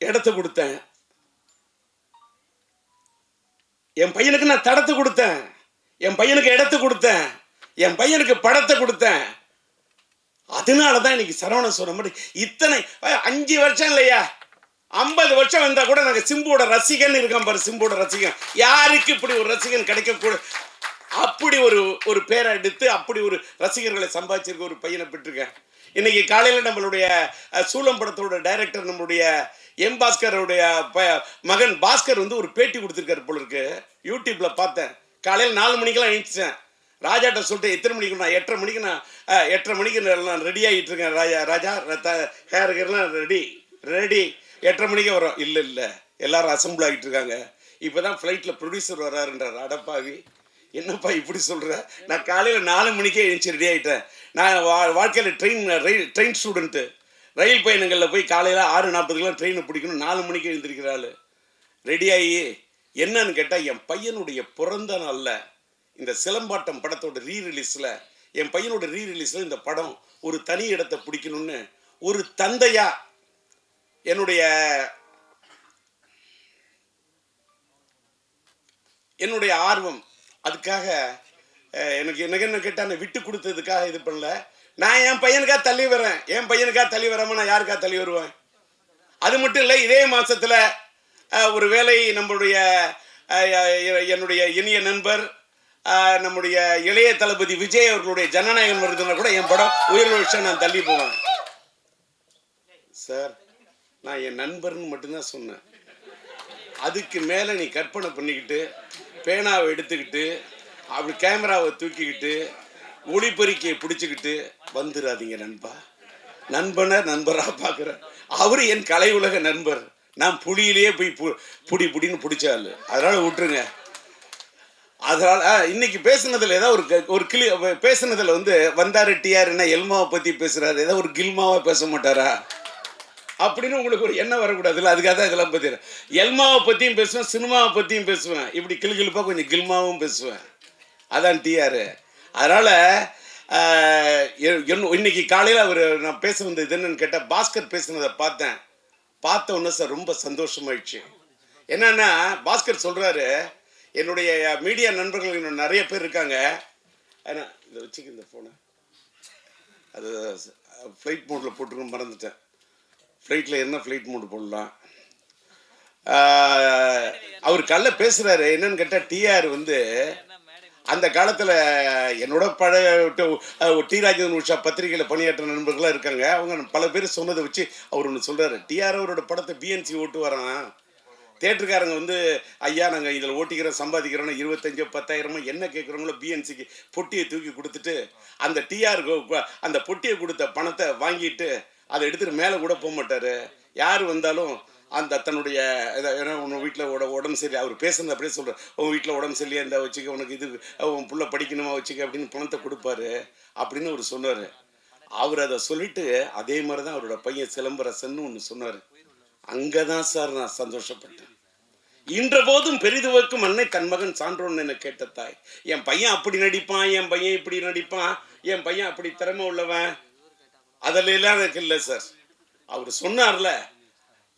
இடத்தை கொடுத்தேன், என் பையனுக்கு நான் தடத்தை கொடுத்தேன், என் பையனுக்கு இடத்தை கொடுத்தேன், என் பையனுக்கு படத்தை கொடுத்தேன். அதனாலதான் இன்னைக்கு சரவணன் சொன்ன மாதிரி இத்தனை 5 வருஷம் இல்லையா, 50 வருஷம் வந்தா கூட நாங்க சிம்புவோட ரசிகன் இருக்கோம் பாரு. சிம்புவோட ரசிகன், யாருக்கு இப்படி ஒரு ரசிகன் கிடைக்க அப்படி ஒரு பேரை எடுத்து அப்படி ஒரு ரசிகர்களை சம்பாதிச்சிருக்க ஒரு பையனை பெற்றிருக்கேன். இன்னைக்கு காலையில் நம்மளுடைய சூலம் படத்தோட டைரக்டர் நம்மளுடைய எம் பாஸ்கருடைய மகன் பாஸ்கர் வந்து ஒரு பேட்டி கொடுத்துருக்காரு போல இருக்கு. யூடியூப்ல பார்த்தேன். காலையில் 4 மணிக்கெல்லாம் எழுந்துச்சேன். ராஜாட்ட சொல்லிட்டு எத்தனை மணிக்கு, நான் 8:30 மணிக்கு நான் ரெடி ஆகிட்டு இருக்கேன். ராஜா ஹேர்லாம் ரெடி 8:30 மணிக்கு வரும். இல்லை எல்லாரும் அசம்பிள் ஆகிட்டு இருக்காங்க. இப்போதான் ஃப்ளைட்டில் ப்ரொடியூசர் வர்றாருன்றார். அடப்பாவி, என்னப்பா இப்படி சொல்கிற? நான் காலையில் 4 மணிக்கே எழுந்துச்சு ரெடி ஆகிட்டேன். நான் வாழ்க்கையில் ட்ரெயின் ஸ்டூடெண்ட்டு. ரயில் பயணங்களில் போய் காலையில் 6:40 ட்ரெயினை பிடிக்கணும். 4 மணிக்கு எழுந்திருக்கிறாள். ரெடியாகி என்னன்னு கேட்டால், என் பையனுடைய பிறந்த நாளில் இந்த சிலம்பாட்டம் படத்தோட ரீரிலீஸில், என் பையனோட ரீரிலீஸில் இந்த படம் ஒரு தனி இடத்தை பிடிக்கணும்னு ஒரு தந்தையா என்னுடைய ஆர்வம். அதுக்காக எனக்கு என்ன கேட்டால் விட்டு கொடுத்ததுக்காக இது பண்ணல. நான் என் பையனுக்காக தள்ளி வரேன். என் பையனுக்காக தள்ளி வராமல் நான் யாருக்காக தள்ளி வருவேன்? அது மட்டும் இல்லை, இதே மாதத்தில் ஒரு வேளை நம்மளுடைய என்னுடைய இனிய நண்பர் நம்முடைய இளைய தளபதி விஜய் அவர்களுடைய ஜனநாயகன் வருதுன்னா கூட என் படம் உயர்வு விஷயம் நான் தள்ளி போவேன். சார், நான் என் நண்பர்னு மட்டும்தான் சொன்னேன். அதுக்கு மேலே நீ கற்பனை பண்ணிக்கிட்டு பேனாவை எடுத்துக்கிட்டு அப்படி கேமராவை தூக்கிக்கிட்டு ஒளிப்பெருக்கியை பிடிச்சிக்கிட்டு வந்துடாதீங்க நண்பா. நண்பராக பார்க்குறேன். அவரு என் கலை உலக நண்பர். நான் புலியிலேயே போய் புடின்னு பிடிச்சாள். அதனால் விட்டுருங்க. அதனால் இன்னைக்கு பேசுனதில் ஏதாவது ஒரு பேசுனதில் வந்து வந்தாரு டிஆர் என்ன எல்மாவை பற்றி பேசுகிறாரு, ஏதாவது ஒரு கில்மாவை பேச மாட்டாரா அப்படின்னு உங்களுக்கு ஒரு எண்ணம் வரக்கூடாதுல்ல. அதுக்காக தான் இதெல்லாம் பற்றி எல்மாவை பற்றியும் பேசுவேன், சினிமாவை பற்றியும் பேசுவேன், இப்படி கிளுகிழுப்பாக கொஞ்சம் கில்மாவும் பேசுவேன். அதான் டிஆர். அதனால் இன்னைக்கு காலையில் நான் பேச வந்தது என்னன்னு கேட்டால், பாஸ்கர் பேசுனதை பார்த்த உடனே சார் ரொம்ப சந்தோஷமாயிடுச்சு. என்னன்னா, பாஸ்கர் சொல்கிறாரு, என்னுடைய மீடியா நண்பர்கள் இன்னும் நிறைய பேர் இருக்காங்க. ஏன்னா இதை வச்சுக்க, இந்த ஃபோனை அது ஃப்ளைட் மோடில் போட்டுருன்னு மறந்துட்டேன். ஃப்ளைட்டில் என்ன ஃப்ளைட் மோடு போடலாம். அவர் கல்ல பேசுகிறாரு. என்னன்னு கேட்டால், டிஆர் வந்து அந்த காலத்தில் என்னோட பழைய டி ராஜேந்திரன் உஷா பத்திரிகையில் பணியாற்ற நண்பர்களாக இருக்காங்க. அவங்க பல பேர் சொன்னதை வச்சு அவர் ஒன்று சொல்கிறாரு. டிஆர் அவரோட படத்தை பிஎன்சி ஓட்டு வரான். தேட்டருக்காரங்க வந்து, ஐயா நாங்கள் இதில் ஓட்டிக்கிறோம் சம்பாதிக்கிறோன்னா 25,000 10,000 என்ன கேட்குறவங்களோ பிஎன்சிக்கு பொட்டியை தூக்கி கொடுத்துட்டு அந்த டிஆருக்கு அந்த பொட்டியை கொடுத்த பணத்தை வாங்கிட்டு அதை எடுத்துகிட்டு மேலே கூட போக மாட்டார். யார் வந்தாலும் அந்த தன்னுடைய ஏன்னா உன் வீட்டில் உடம்பு சரி, அவர் பேசுனது அப்படியே சொல்கிறார், உன் வீட்டில் உடம்பு சரியா இருந்தால் வச்சுக்க, உனக்கு இது உன் புள்ள படிக்கணுமா வச்சுக்க அப்படின்னு பணத்தை கொடுப்பாரு அப்படின்னு அவர் சொன்னார். அவர் அதை சொல்லிட்டு அதே மாதிரி தான் அவரோட பையன் சிலம்பரசன் ஒன்று சொன்னார். அங்கே தான் சார் நான் சந்தோஷப்பட்டேன். இன்ற போதும் பெரிதுவக்கும் அன்னை தன் மகன் சான்றோன்னு என்ன கேட்ட தாய். என் பையன் அப்படி நடிப்பான், என் பையன் இப்படி நடிப்பான், என் பையன் அப்படி திறமை உள்ளவன், அதிலெல்லாம் எனக்கு இல்லை சார். அவர் சொன்னார்ல,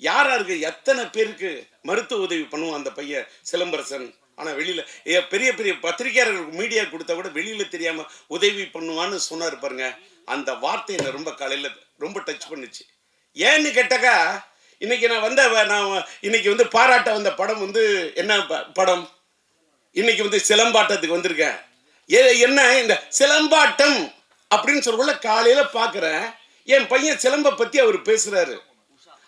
யாருக்கு எத்தனை பேருக்கு மருத்துவ உதவி பண்ணுவான் அந்த பையன் சிலம்பரசன். ஆனால் வெளியில் பெரிய பெரிய பத்திரிகையாளர்களுக்கு மீடியா கொடுத்தா கூட வெளியில் தெரியாமல் உதவி பண்ணுவான்னு சொன்னார் பாருங்க. அந்த வார்த்தை என்னை ரொம்ப காலையில் ரொம்ப டச் பண்ணுச்சு. ஏன்னு கேட்டாக்கா, இன்னைக்கு நான் இன்னைக்கு வந்து பாராட்ட வந்த படம் வந்து என்ன படம், இன்னைக்கு வந்து சிலம்பாட்டத்துக்கு வந்திருக்கேன். என்ன இந்த சிலம்பாட்டம் அப்படின்னு சொல்லக்குள்ள காலையில் பார்க்குறேன், என் பையன் சிலம்ப பத்தி அவர் பேசுறாரு.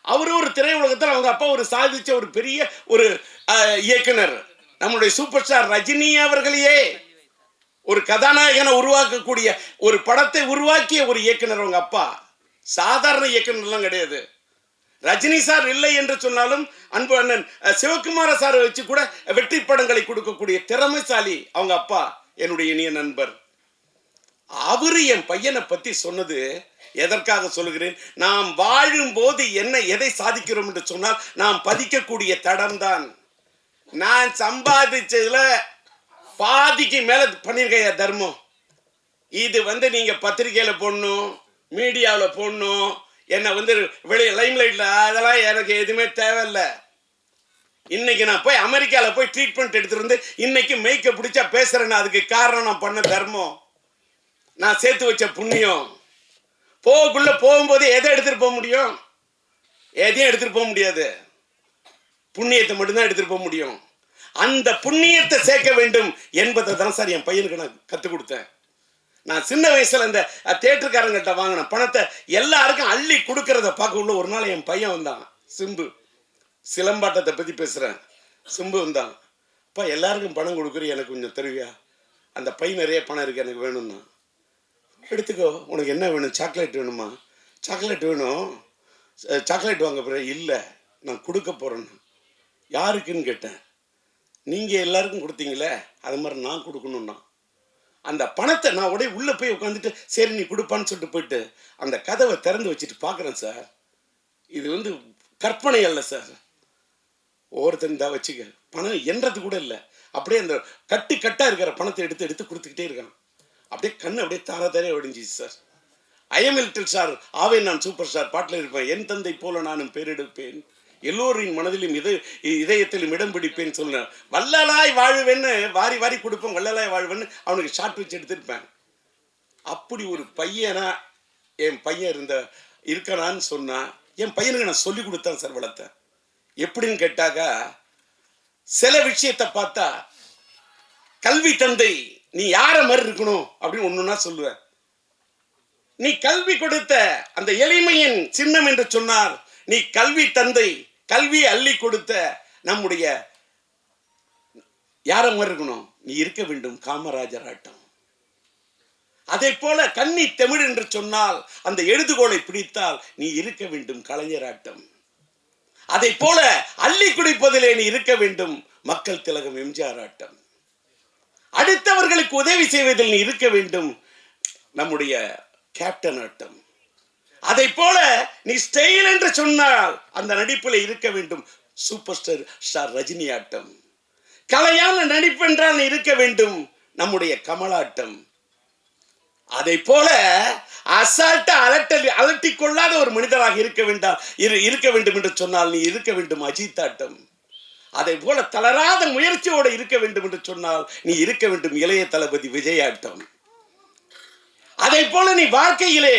அவரு ஒரு திரையுலகத்தில் அவங்க அப்பா ஒரு சாதிச்ச ஒரு பெரிய ஒரு இயக்குனர். நம்முடைய சூப்பர் ஸ்டார் ரஜினி அவர்களையே ஒரு கதாநாயகனை உருவாக்கக்கூடிய ஒரு படத்தை உருவாக்கிய ஒரு இயக்குனர் அவங்க அப்பா. சாதாரண இயக்குனர்லாம் கிடையாது. ரஜினி சார் இல்லை என்று சொன்னாலும் அன்பு அண்ணன் சிவகுமார சாரை வச்சு கூட வெற்றி படங்களை கொடுக்கக்கூடிய திறமைசாலி அவங்க அப்பா, என்னுடைய இனிய நண்பர். அவரு என் பையனை பத்தி சொன்னது எதற்காக சொல்லுகிறேன்? நாம் வாழும் போது எதை சாதிக்கிறோம் என்று சொன்னால் நாம் பதிக்கக்கூடிய தடம் தான். நான் சம்பாதிச்சதுல பாதிக்கு மேல பண்ணிருக்கேன் தர்மம். இது நீங்க பத்திரிகையில போடணும், மீடியாவில் போடணும், என்ன வெளியே லைம்லைட்ல, அதெல்லாம் எனக்கு எதுவுமே தேவையில்லை. இன்னைக்கு நான் போய் அமெரிக்காவில் போய் ட்ரீட்மெண்ட் எடுத்துட்டு வந்து இன்னைக்கு மெய்க்க பிடிச்சா பேசுறேன்னா அதுக்கு காரணம் நான் பண்ண தர்மம், நான் சேர்த்து வச்ச புண்ணியம். போகும்போது எதை எடுத்துட்டு போக முடியும்? எதையும் எடுத்துட்டு போக முடியாது. புண்ணியத்தை மட்டும்தான் எடுத்துட்டு போக முடியும். அந்த புண்ணியத்தை சேர்க்க வேண்டும் என்பதை தான் சார் என் பையனுக்கு நான் கற்றுக் கொடுத்தேன். நான் சின்ன வயசுல இந்த தியேட்டருக்காரங்கிட்ட வாங்கின பணத்தை எல்லாருக்கும் அள்ளி கொடுக்கறத பார்க்க உள்ள ஒரு நாள் என் பையன் வந்தான். சிம்பு, சிலம்பாட்டத்தை பத்தி பேசுறேன். சிம்பு வந்தான். அப்பா எல்லாருக்கும் பணம் கொடுக்குற, எனக்கு கொஞ்சம் தருவியா? அந்த பையன் நிறைய பணம் இருக்கு, எனக்கு வேணும்னா. எடுத்துக்கோ, உனக்கு என்ன வேணும்? சாக்லேட் வேணுமா? சாக்லேட் வேணும். சாக்லேட் வாங்க போற? இல்லை, நான் கொடுக்க போறேன்னு. யாருக்குன்னு கேட்டேன். நீங்க எல்லாருக்கும் கொடுத்தீங்களே, அது மாதிரி நான் கொடுக்கணும்னா. அந்த பணத்தை நான் உடைய உள்ள போய் உட்காந்துட்டு சரி நீ கொடுப்பான்னு சொல்லிட்டு போயிட்டு அந்த கதவை திறந்து வச்சுட்டு பார்க்குறேன் சார். இது கற்பனை அல்ல சார். ஒவ்வொருத்தன் தான் வச்சுக்க, பணம் என்றது கூட இல்லை. அப்படியே அந்த கட்டா இருக்கிற பணத்தை எடுத்து எடுத்து கொடுத்துக்கிட்டே இருக்கான். அப்படியே கண்ணு அப்படியே தாரே ஒடிஞ்சிச்சு சார். ஐஎம்எல்டில் சார் ஆவே நான் சூப்பர் ஸ்டார் பாட்டில் இருப்பேன். என் தந்தை போல நானும் பேரெடுப்பேன், எல்லோரின் மனதிலும் இதயத்திலும் இடம் பிடிப்பேன்னு சொன்னேன். வள்ளலாய் வாழ்வேன்னு வாரி வாரி கொடுப்பேன், வள்ளலாய் வாழ்வேன்னு அவனுக்கு ஷார்ட் வச்சு எடுத்திருப்பேன். அப்படி ஒரு பையனா என் பையன் இருக்கிறான்னு சொன்னா என் பையனுக்கு நான் சொல்லி கொடுத்தேன் சார், வளர்த்தேன். எப்படின்னு கேட்டாக்கா, சில விஷயத்தை பார்த்தா கல்வி தந்தை நீ யார மாதிரி இருக்கணும் அப்படின்னு ஒண்ணுன்னா சொல்லுவேன். நீ கல்வி கொடுத்த அந்த எளிமையின் சின்னம் என்று சொன்னார். நீ கல்வி தந்தை, கல்வி அள்ளி கொடுத்த நம்முடைய யார மாதிரி இருக்கணும்? நீ இருக்க வேண்டும் காமராஜர் ஆட்டம். அதை போல கன்னி தமிழ் என்று சொன்னால் அந்த எழுதுகோளை பிடித்தால் நீ இருக்க வேண்டும் கலைஞர் ஆட்டம். அதை போல அள்ளி குடிப்பதிலே நீ இருக்க வேண்டும் மக்கள் திலகம் எம்ஜிஆர் ஆட்டம். அடுத்தவர்களுக்கு உதவி செய்வதில் நீ இருக்க வேண்டும் நம்முடைய கேப்டன் ஆட்டம். அதை போல நீ ஸ்டைல் என்று சொன்னால் அந்த நடிப்பில் இருக்க வேண்டும் சூப்பர் ஸ்டார் ரஜினி ஆட்டம். கலையான நடிப்பென்றால் நீ இருக்க வேண்டும் நம்முடைய கமலாட்டம். அதை போல அசால்ட்டா அலட்டிக் கொள்ளாத ஒரு மனிதராக இருக்க வேண்டும் என்று சொன்னால் நீ இருக்க வேண்டும் அஜித் ஆட்டம். அதை போல தளராத முயற்சியோடு இருக்க வேண்டும் என்று சொன்னால் நீ இருக்க வேண்டும் இளைய தளபதி விஜய் ஆட்டம். அதை போல நீ வாழ்க்கையிலே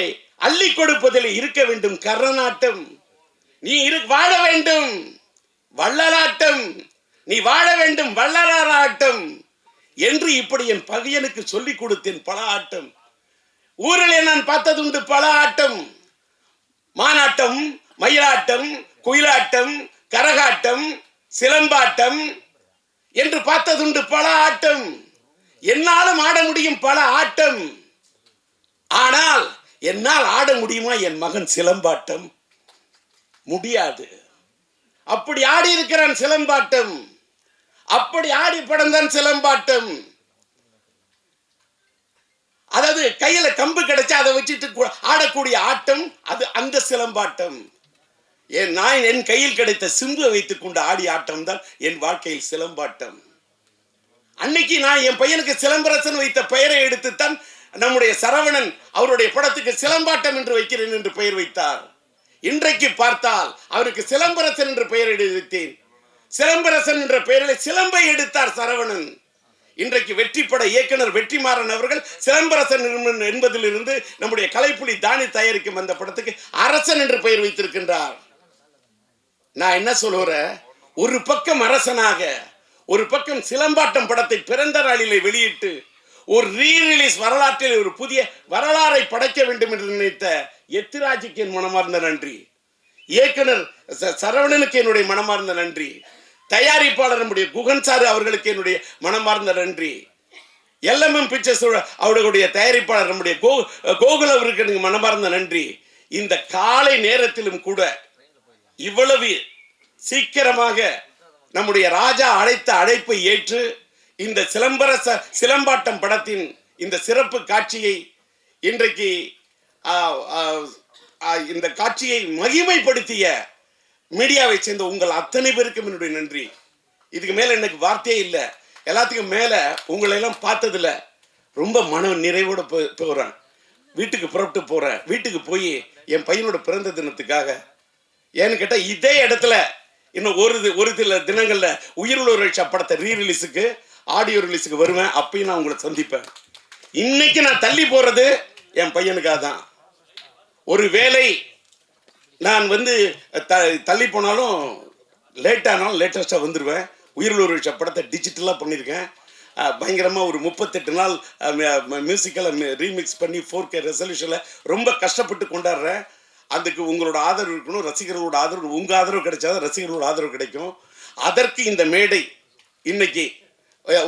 அள்ளி கொடுப்பதில் இருக்க வேண்டும் கர்ணனாட்டம். நீ வாழ வேண்டும் வள்ளலாட்டம், நீ வாழ வேண்டும் வள்ளலாராட்டம் என்று இப்படி என் பகையனுக்கு சொல்லிக் கொடுத்தேன். பல ஆட்டம் ஊரிலே நான் பார்த்ததுண்டு, பல ஆட்டம். மானாட்டம், மயிலாட்டம், குயிலாட்டம், கரகாட்டம், சிலம்பாட்டம் என்று பார்த்ததுண்டு, பல ஆட்டம். என்னாலும் ஆட முடியும் பல ஆட்டம். ஆனால் என்னால் ஆட முடியுமா என் மகன் சிலம்பாட்டம்? முடியாது. அப்படி ஆடி இருக்கிறான் சிலம்பாட்டம். அப்படி ஆடி படம் தான் சிலம்பாட்டம். அதாவது கையில கம்பு கிடைச்சா அதை வச்சுட்டு ஆடக்கூடிய ஆட்டம், அது அந்த சிலம்பாட்டம். நான் என் கையில் கிடைத்த சிம்புவை வைத்துக் கொண்டு ஆடிய ஆட்டம் தான் என் வாழ்க்கையில் சிலம்பாட்டம். அன்னைக்கு நான் என் பையனுக்கு சிலம்பரசன் வைத்த பெயரை எடுத்துத்தான் நம்முடைய சரவணன் அவருடைய படத்துக்கு சிலம்பாட்டம் என்று வைக்கிறேன் என்று பெயர் வைத்தார். இன்றைக்கு பார்த்தால் அவருக்கு சிலம்பரசன் என்று பெயர் எடுத்தேன். சிலம்பரசன் என்ற பெயரில் சிலம்பை எடுத்தார் சரவணன். இன்றைக்கு வெற்றிப்பட இயக்குனர் வெற்றிமாறன் அவர்கள் சிலம்பரசன் என்பதிலிருந்து நம்முடைய கலைப்புலி தானி தயாரிக்கும் அந்த படத்துக்கு அரசன் என்று பெயர் வைத்திருக்கின்றார். நான் என்ன சொல்லுறேன், ஒரு பக்கம் அரசனாக, ஒரு பக்கம் சிலம்பாட்டம் படத்தை பிறந்த நாளிலே வெளியிட்டு ஒரு ரீரிலீஸ் வரலாற்றில் ஒரு புதிய வரலாறை படைக்க வேண்டும் என்று நினைத்த எத்திராஜுக்கு என் மனமார்ந்த நன்றி, இயக்குனர் சரவணனுக்கு என்னுடைய மனமார்ந்த நன்றி, தயாரிப்பாளர் நம்முடைய குகன் சார் அவர்களுக்கு என்னுடைய மனமார்ந்த நன்றி, LMM பிக்சர்ஸ் அவர்களுடைய தயாரிப்பாளர் நம்முடைய கோகுல் அவருக்கு எனக்கு மனமார்ந்த நன்றி. இந்த காலை நேரத்திலும் கூட இவ்வளவு சீக்கிரமாக நம்முடைய ராஜா அழைத்த அழைப்பை ஏற்று இந்த சிலம்பாட்டம் படத்தின் இந்த சிறப்பு காட்சியை இன்றைக்கு இந்த காட்சியை மகிமைப்படுத்திய மீடியாவை சேர்ந்த உங்கள் அத்தனை பேருக்கும் என்னுடைய நன்றி. இதுக்கு மேல எனக்கு வார்த்தையே இல்லை. எல்லாத்துக்கும் மேல உங்களை எல்லாம் பார்த்ததுல ரொம்ப மன நிறைவோட போறேன். வீட்டுக்கு புறப்பட்டு போறேன். வீட்டுக்கு போய் என் பையனோட பிறந்த தினத்துக்காக, ஏன்னு கேட்டா இதே இடத்துல இன்னும் ஒரு சில தினங்கள்ல உயிருள்ள ரட்சா படத்தை ரீரிலீஸுக்கு ஆடியோ ரிலீஸுக்கு வருவேன். அப்பயும் நான் உங்களை சந்திப்பேன். இன்னைக்கு நான் தள்ளி போறது என் பையனுக்காக தான். ஒரு வேளை நான் தள்ளி போனாலும் லேட்டானாலும் லேட்டஸ்டாக வந்துடுவேன். உயிருள்ள படத்தை டிஜிட்டலாக பண்ணியிருக்கேன். பயங்கரமாக ஒரு 38 நாள் மியூசிக்கலை ரீமிக்ஸ் பண்ணி 4K ரெசல்யூஷனில் ரொம்ப கஷ்டப்பட்டு கொண்டாடுறேன். அதுக்கு உங்களோட ஆதரவு இருக்கணும். ரசிகர்களோட ஆதரவு, உங்கள் ஆதரவு கிடைச்சாதான் ரசிகர்களோட ஆதரவு கிடைக்கும். அதற்கு இந்த மேடை இன்னைக்கு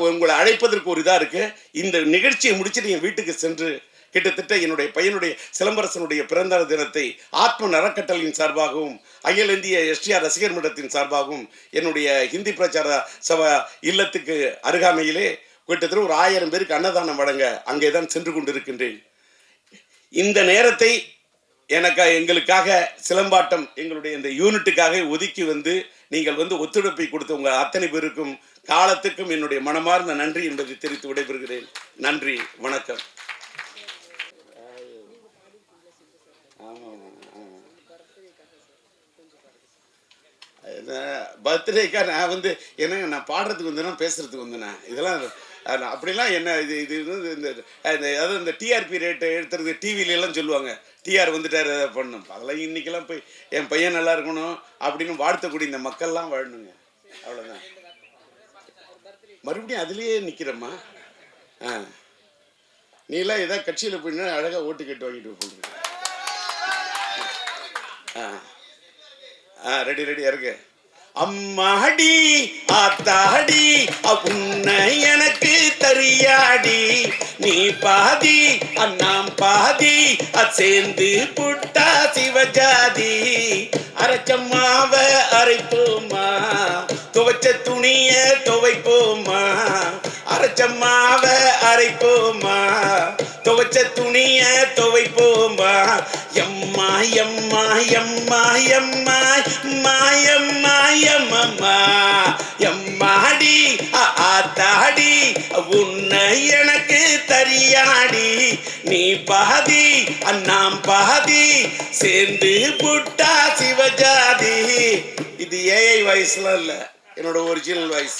உங்களை அழைப்பதற்கு ஒரு இதாக இருக்குது. இந்த நிகழ்ச்சியை முடிச்சுட்டு என் வீட்டுக்கு சென்று கிட்டத்தட்ட என்னுடைய பையனுடைய சிலம்பரசனுடைய பிறந்த தினத்தை ஆத்ம அறக்கட்டளையின் சார்பாகவும் அகில இந்திய STR ரசிகர் மன்றத்தின் சார்பாகவும் என்னுடைய ஹிந்தி பிரச்சார சபா இல்லத்துக்கு அருகாமையிலே கிட்டத்தட்ட ஒரு 1000 பேருக்கு அன்னதானம் வழங்க அங்கே தான் சென்று கொண்டிருக்கின்றேன். இந்த நேரத்தை எங்களுக்காக சிலம்பாட்டம் எங்களுடைய இந்த யூனிட்டுக்காக ஒதுக்கி நீங்கள் ஒத்துழைப்பை கொடுத்த உங்கள் அத்தனை பேருக்கும் காலத்துக்கும் என்னுடைய மனமார்ந்த நன்றி என்பதை தெரிவித்து விடைபெறுகிறேன். நன்றி, வணக்கம். பர்த்டேக்கா நான் என்னங்க நான் பாடுறதுக்கு வந்தேன்னா பேசுறதுக்கு வந்தேண்ணா, இதெல்லாம் அப்படிலாம் என்ன இது இந்த டிஆர்பி ரேட்டு எடுத்துறது டிவிலெல்லாம் சொல்லுவாங்க, டிஆர் வந்துட்டார் அதை பண்ணணும். அதெல்லாம் இன்னைக்கெல்லாம் போய் என் பையன் நல்லா இருக்கணும் அப்படின்னு வாழ்த்தக்கூடிய இந்த மக்கள்லாம் வாழணுங்க, அவ்வளோதான். மறுபடியும் அதுலேயே நிற்கிறம்மா. நீலாம் ஏதாவது கட்சியில் போயின்னா அழகாக ஓட்டு கேட்டு வாங்கிட்டு போடுங்க. ரெடியா இருக்கு. அம்மாடி ஆத்தாடி உன்னை எனக்கு தெரியாடி, நீ பாதி அண்ணாம் பாதி சேர்ந்து புட்டா சிவஜாதி, அரைச்சம்மாவ அரைப்போமா துவைச்ச துணிய துவைப்போமா, அரைச்சம்மாவ அரைப்போமா துவைச்ச துணிய துவைப்போமா, எம்மா எம்மா எம்மா எம்மா மாயம்மா எம்மம்மா எம்மாடி ஆத்தாடி உன்னை எனக்கு தெரியாடி, நீ பாதி அண்ணாம் பாதி சேர்ந்து புட்டா சிவஜாதி. இது ஏஐ வாய்ஸ்லாம் இல்லை, என்னோட ஒரிஜினல் வாய்ஸ்.